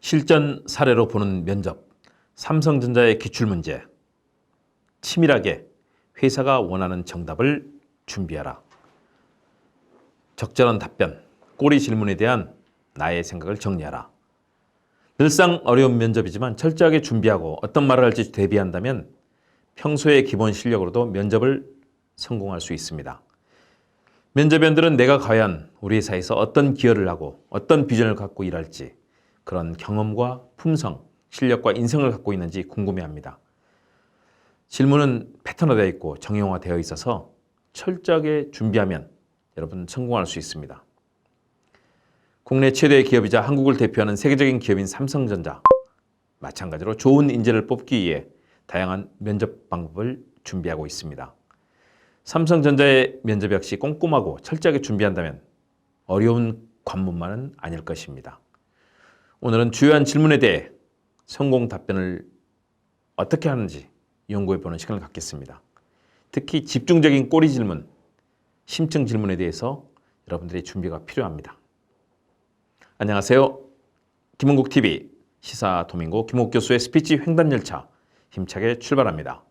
실전 사례로 보는 면접, 삼성전자의 기출문제, 치밀하게 회사가 원하는 정답을 준비하라. 적절한 답변, 꼬리 질문에 대한 나의 생각을 정리하라. 늘상 어려운 면접이지만 철저하게 준비하고 어떤 말을 할지 대비한다면 평소의 기본 실력으로도 면접을 성공할 수 있습니다. 면접위원들은 내가 과연 우리 회사에서 어떤 기여를 하고 어떤 비전을 갖고 일할지 그런 경험과 품성, 실력과 인성을 갖고 있는지 궁금해합니다. 질문은 패턴화되어 있고 정형화되어 있어서 철저하게 준비하면 여러분 성공할 수 있습니다. 국내 최대의 기업이자 한국을 대표하는 세계적인 기업인 삼성전자, 마찬가지로 좋은 인재를 뽑기 위해 다양한 면접 방법을 준비하고 있습니다. 삼성전자의 면접 역시 꼼꼼하고 철저하게 준비한다면 어려운 관문만은 아닐 것입니다. 오늘은 주요한 질문에 대해 성공 답변을 어떻게 하는지 연구해보는 시간을 갖겠습니다. 특히 집중적인 꼬리 질문, 심층 질문에 대해서 여러분들의 준비가 필요합니다. 안녕하세요. 김은국TV 시사도민고 김은국 교수의 스피치 횡단열차 힘차게 출발합니다.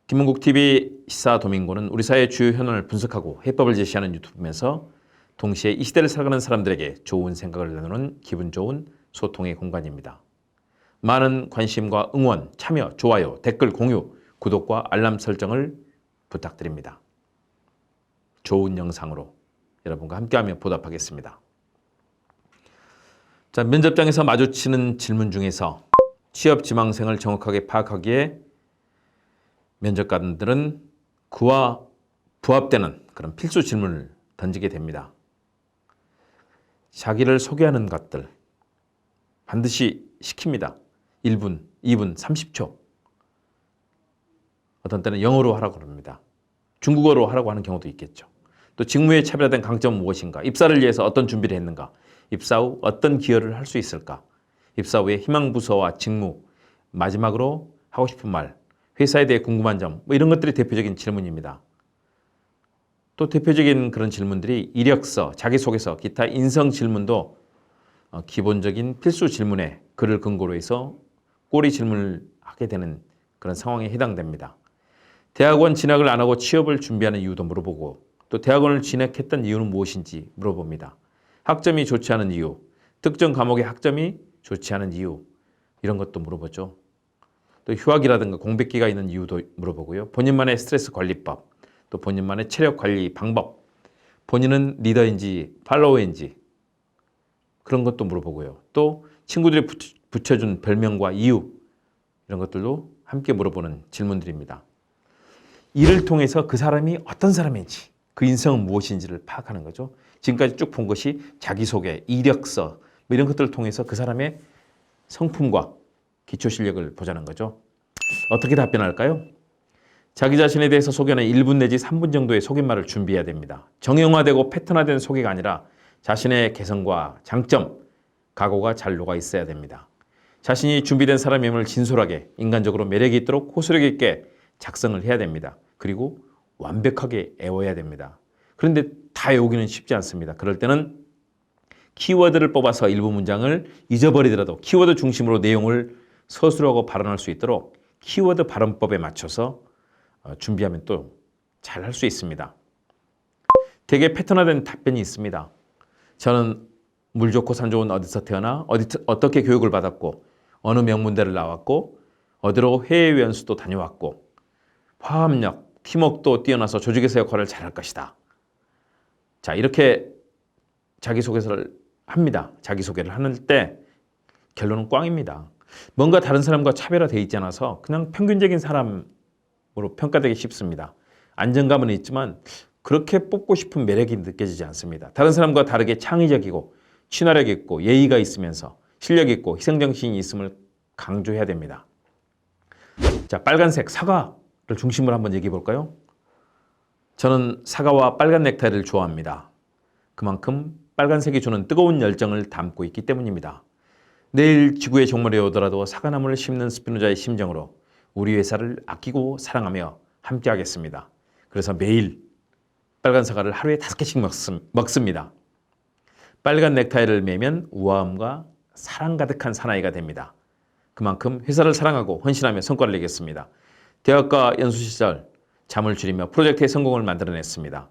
김은국TV 시사도민고는 우리 사회의 주요 현안을 분석하고 해법을 제시하는 유튜브면서 동시에 이 시대를 살아가는 사람들에게 좋은 생각을 나누는 기분 좋은 소통의 공간입니다. 많은 관심과 응원, 참여, 좋아요, 댓글, 공유, 구독과 알람 설정을 부탁드립니다. 좋은 영상으로 여러분과 함께하며 보답하겠습니다. 자, 면접장에서 마주치는 질문 중에서 취업 지망생을 정확하게 파악하기에 면접관들은 그와 부합되는 그런 필수 질문을 던지게 됩니다. 자기를 소개하는 것들 반드시 시킵니다. 1분, 2분, 30초. 어떤 때는 영어로 하라고 합니다. 중국어로 하라고 하는 경우도 있겠죠. 또 직무의 차별화된 강점은 무엇인가? 입사를 위해서 어떤 준비를 했는가? 입사 후 어떤 기여를 할 수 있을까? 입사 후에 희망부서와 직무, 마지막으로 하고 싶은 말, 회사에 대해 궁금한 점, 이런 것들이 대표적인 질문입니다. 또 대표적인 그런 질문들이 이력서, 자기소개서, 기타 인성 질문도 기본적인 필수 질문에 그를 근거로 해서 꼬리 질문을 하게 되는 그런 상황에 해당됩니다. 대학원 진학을 안 하고 취업을 준비하는 이유도 물어보고 또 대학원을 진학했던 이유는 무엇인지 물어봅니다. 학점이 좋지 않은 이유, 특정 과목의 학점이 좋지 않은 이유 이런 것도 물어보죠. 또 휴학이라든가 공백기가 있는 이유도 물어보고요. 본인만의 스트레스 관리법, 또 본인만의 체력 관리 방법, 본인은 리더인지 팔로워인지 그런 것도 물어보고요. 또 친구들이 붙여준 별명과 이유 이런 것들도 함께 물어보는 질문들입니다. 이를 통해서 그 사람이 어떤 사람인지 그 인성은 무엇인지를 파악하는 거죠. 지금까지 쭉 본 것이 자기소개, 이력서 이런 것들을 통해서 그 사람의 성품과 기초 실력을 보자는 거죠. 어떻게 답변할까요? 자기 자신에 대해서 소개는 1분 내지 3분 정도의 속임말을 준비해야 됩니다. 정형화되고 패턴화된 소개가 아니라 자신의 개성과 장점, 각오가 잘 녹아 있어야 됩니다. 자신이 준비된 사람임을 진솔하게 인간적으로 매력이 있도록 호소력 있게 작성을 해야 됩니다. 그리고 완벽하게 외워야 됩니다. 그런데 다 외우기는 쉽지 않습니다. 그럴 때는 키워드를 뽑아서 일부 문장을 잊어버리더라도 키워드 중심으로 내용을 서술하고 발언할 수 있도록 키워드 발언법에 맞춰서 준비하면 또 잘 할 수 있습니다. 되게 패턴화된 답변이 있습니다. 저는 물 좋고 산 좋은 어디서 태어나 어떻게 교육을 받았고 어느 명문대를 나왔고 어디로 해외 연수도 다녀왔고 화합력, 팀워크도 뛰어나서 조직에서 역할을 잘할 것이다. 자, 이렇게 자기소개서를 합니다. 자기소개를 하는 때 결론은 꽝입니다. 뭔가 다른 사람과 차별화되어 있지 않아서 그냥 평균적인 사람으로 평가되기 쉽습니다. 안정감은 있지만 그렇게 뽑고 싶은 매력이 느껴지지 않습니다. 다른 사람과 다르게 창의적이고 친화력 있고 예의가 있으면서 실력 있고 희생정신이 있음을 강조해야 됩니다. 자, 빨간색 사과를 중심으로 한번 얘기해 볼까요? 저는 사과와 빨간 넥타이를 좋아합니다. 그만큼 빨간색이 주는 뜨거운 열정을 담고 있기 때문입니다. 내일 지구의 종말이 오더라도 사과나무를 심는 스피노자의 심정으로 우리 회사를 아끼고 사랑하며 함께 하겠습니다. 그래서 매일 빨간 사과를 하루에 5개씩 먹습니다. 빨간 넥타이를 매면 우아함과 사랑 가득한 사나이가 됩니다. 그만큼 회사를 사랑하고 헌신하며 성과를 내겠습니다. 대학과 연수 시절 잠을 줄이며 프로젝트의 성공을 만들어냈습니다.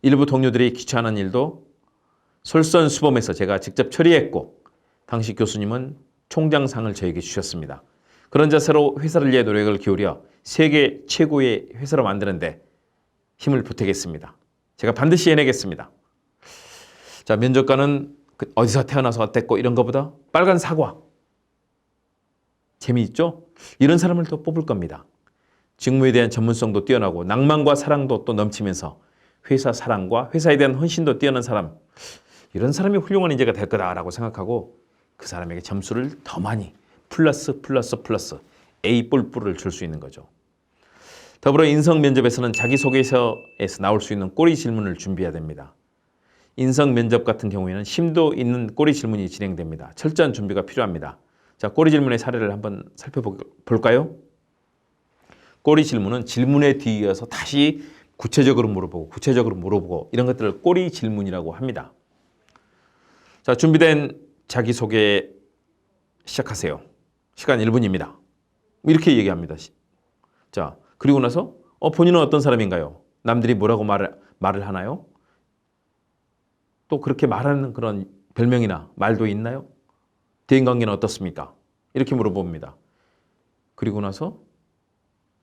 일부 동료들이 귀찮은 일도 솔선수범해서 제가 직접 처리했고 당시 교수님은 총장상을 저에게 주셨습니다. 그런 자세로 회사를 위해 노력을 기울여 세계 최고의 회사로 만드는데 힘을 보태겠습니다. 제가 반드시 해내겠습니다. 자, 면접관은 어디서 태어나서 어땠고 이런 것보다 빨간 사과. 재미있죠? 이런 사람을 또 뽑을 겁니다. 직무에 대한 전문성도 뛰어나고 낭만과 사랑도 또 넘치면서 회사 사랑과 회사에 대한 헌신도 뛰어난 사람. 이런 사람이 훌륭한 인재가 될 거다라고 생각하고 그 사람에게 점수를 더 많이 플러스 A 뿔뿔을 줄 수 있는 거죠. 더불어 인성 면접에서는 자기소개서에서 나올 수 있는 꼬리 질문을 준비해야 됩니다. 인성 면접 같은 경우에는 심도 있는 꼬리 질문이 진행됩니다. 철저한 준비가 필요합니다. 자, 꼬리 질문의 사례를 한번 살펴볼까요? 꼬리 질문은 질문에 뒤이어서 다시 구체적으로 물어보고 이런 것들을 꼬리 질문이라고 합니다. 자, 준비된 자기소개 시작하세요. 시간 1분입니다. 이렇게 얘기합니다. 자, 그리고 나서 본인은 어떤 사람인가요? 남들이 뭐라고 말을 하나요? 또 그렇게 말하는 그런 별명이나 말도 있나요? 대인관계는 어떻습니까? 이렇게 물어봅니다. 그리고 나서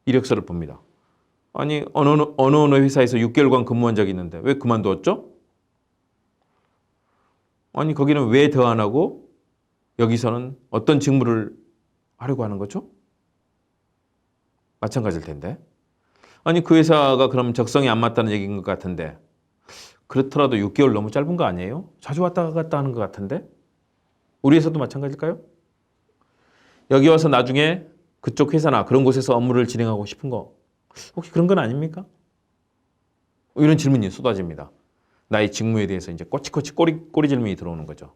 이력서를 봅니다. 아니 어느 회사에서 6개월간 근무한 적이 있는데 왜 그만두었죠? 아니 거기는 왜 더 안 하고 여기서는 어떤 직무를 하려고 하는 거죠? 마찬가지일 텐데. 아니 그 회사가 그럼 적성이 안 맞다는 얘기인 것 같은데 그렇더라도 6개월 너무 짧은 거 아니에요? 자주 왔다 갔다 하는 것 같은데? 우리 회사도 마찬가지일까요? 여기 와서 나중에 그쪽 회사나 그런 곳에서 업무를 진행하고 싶은 거 혹시 그런 건 아닙니까? 이런 질문이 쏟아집니다. 나의 직무에 대해서 이제 꼬치꼬치 꼬리 질문이 들어오는 거죠.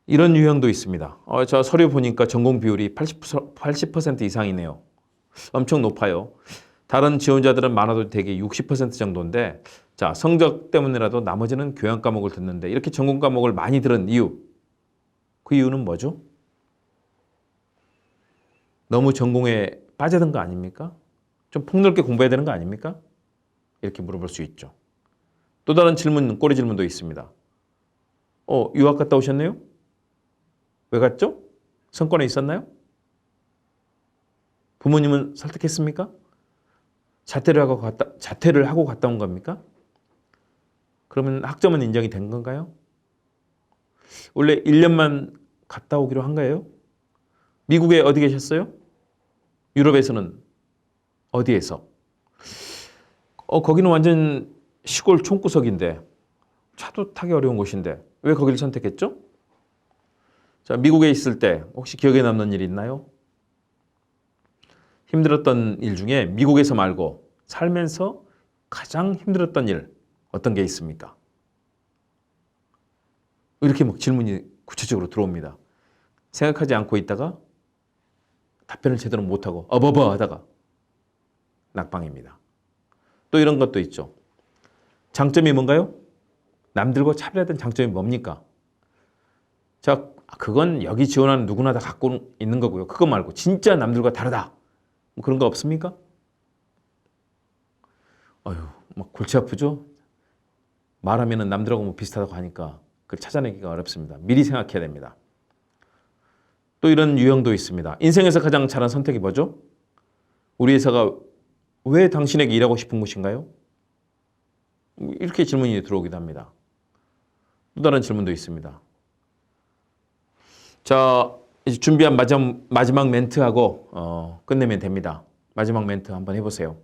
이런 유형도 있습니다. 저 서류 보니까 전공 비율이 80% 이상이네요. 엄청 높아요. 다른 지원자들은 많아도 대개 60% 정도인데 자, 성적 때문이라도 나머지는 교양 과목을 듣는데 이렇게 전공 과목을 많이 들은 이유. 그 이유는 뭐죠? 너무 전공에 빠져든 거 아닙니까? 좀 폭넓게 공부해야 되는 거 아닙니까? 이렇게 물어볼 수 있죠. 또 다른 질문, 꼬리 질문도 있습니다. 유학 갔다 오셨네요? 왜 갔죠? 성과는 있었나요? 부모님은 설득했습니까? 자퇴를 하고 갔다 온 겁니까? 그러면 학점은 인정이 된 건가요? 원래 1년만 갔다 오기로 한 거예요? 미국에 어디 계셨어요? 유럽에서는 어디에서? 거기는 완전 시골 촌구석인데 차도 타기 어려운 곳인데 왜 거기를 선택했죠? 자, 미국에 있을 때 혹시 기억에 남는 일 있나요? 힘들었던 일 중에 미국에서 말고 살면서 가장 힘들었던 일 어떤 게 있습니까? 이렇게 막 질문이 구체적으로 들어옵니다. 생각하지 않고 있다가 답변을 제대로 못하고 어버버 하다가 낙방입니다. 또 이런 것도 있죠. 장점이 뭔가요? 남들과 차별화된 장점이 뭡니까? 자, 그건 여기 지원하는 누구나 다 갖고 있는 거고요. 그거 말고 진짜 남들과 다르다. 뭐 그런 거 없습니까? 막 골치 아프죠? 말하면은 남들하고 뭐 비슷하다고 하니까 그걸 찾아내기가 어렵습니다. 미리 생각해야 됩니다. 또 이런 유형도 있습니다. 인생에서 가장 잘한 선택이 뭐죠? 우리 회사가 왜 당신에게 일하고 싶은 곳인가요? 이렇게 질문이 들어오기도 합니다. 또 다른 질문도 있습니다. 자, 이제 준비한 마지막 멘트하고 끝내면 됩니다. 마지막 멘트 한번 해보세요.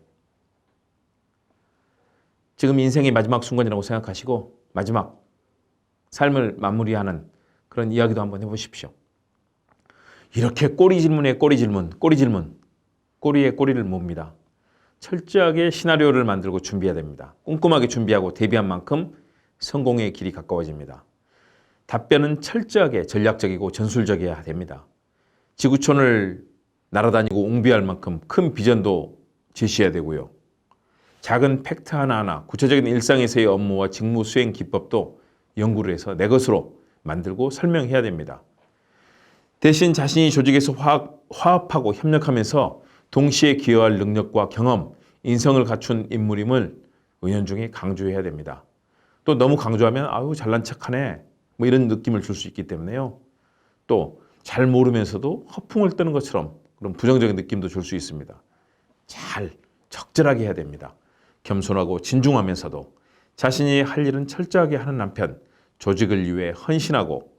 지금 인생의 마지막 순간이라고 생각하시고 마지막 삶을 마무리하는 그런 이야기도 한번 해보십시오. 이렇게 꼬리에 꼬리를 몹니다. 철저하게 시나리오를 만들고 준비해야 됩니다. 꼼꼼하게 준비하고 대비한 만큼 성공의 길이 가까워집니다. 답변은 철저하게 전략적이고 전술적이어야 됩니다. 지구촌을 날아다니고 웅비할 만큼 큰 비전도 제시해야 되고요. 작은 팩트 하나하나 구체적인 일상에서의 업무와 직무 수행 기법도 연구를 해서 내 것으로 만들고 설명해야 됩니다. 대신 자신이 조직에서 화합하고 협력하면서 동시에 기여할 능력과 경험, 인성을 갖춘 인물임을 은연중에 강조해야 됩니다. 또 너무 강조하면 아유 잘난 척하네 뭐 이런 느낌을 줄 수 있기 때문에요. 또 잘 모르면서도 허풍을 뜨는 것처럼 그런 부정적인 느낌도 줄 수 있습니다. 잘 적절하게 해야 됩니다. 겸손하고 진중하면서도 자신이 할 일은 철저하게 하는 남편, 조직을 위해 헌신하고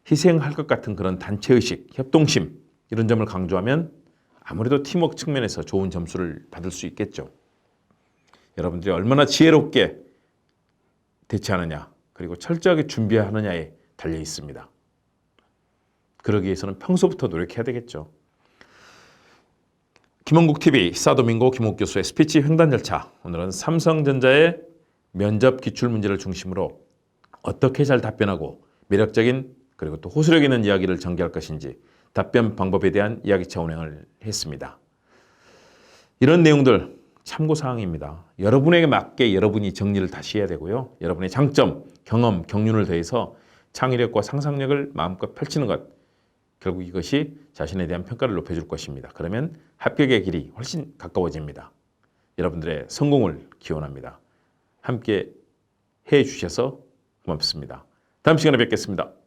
희생할 것 같은 그런 단체의식, 협동심 이런 점을 강조하면 아무래도 팀워크 측면에서 좋은 점수를 받을 수 있겠죠. 여러분들이 얼마나 지혜롭게 대처하느냐 그리고 철저하게 준비하느냐에 달려 있습니다. 그러기 위해서는 평소부터 노력해야 되겠죠. 김원국TV 시사도민고 김옥 교수의 스피치 횡단 절차. 오늘은 삼성전자의 면접 기출문제를 중심으로 어떻게 잘 답변하고 매력적인 그리고 또 호소력 있는 이야기를 전개할 것인지 답변 방법에 대한 이야기차 운행을 했습니다. 이런 내용들 참고사항입니다. 여러분에게 맞게 여러분이 정리를 다시 해야 되고요. 여러분의 장점, 경험, 경륜을 더해서 창의력과 상상력을 마음껏 펼치는 것. 결국 이것이 자신에 대한 평가를 높여줄 것입니다. 그러면 합격의 길이 훨씬 가까워집니다. 여러분들의 성공을 기원합니다. 함께 해주셔서 고맙습니다. 다음 시간에 뵙겠습니다.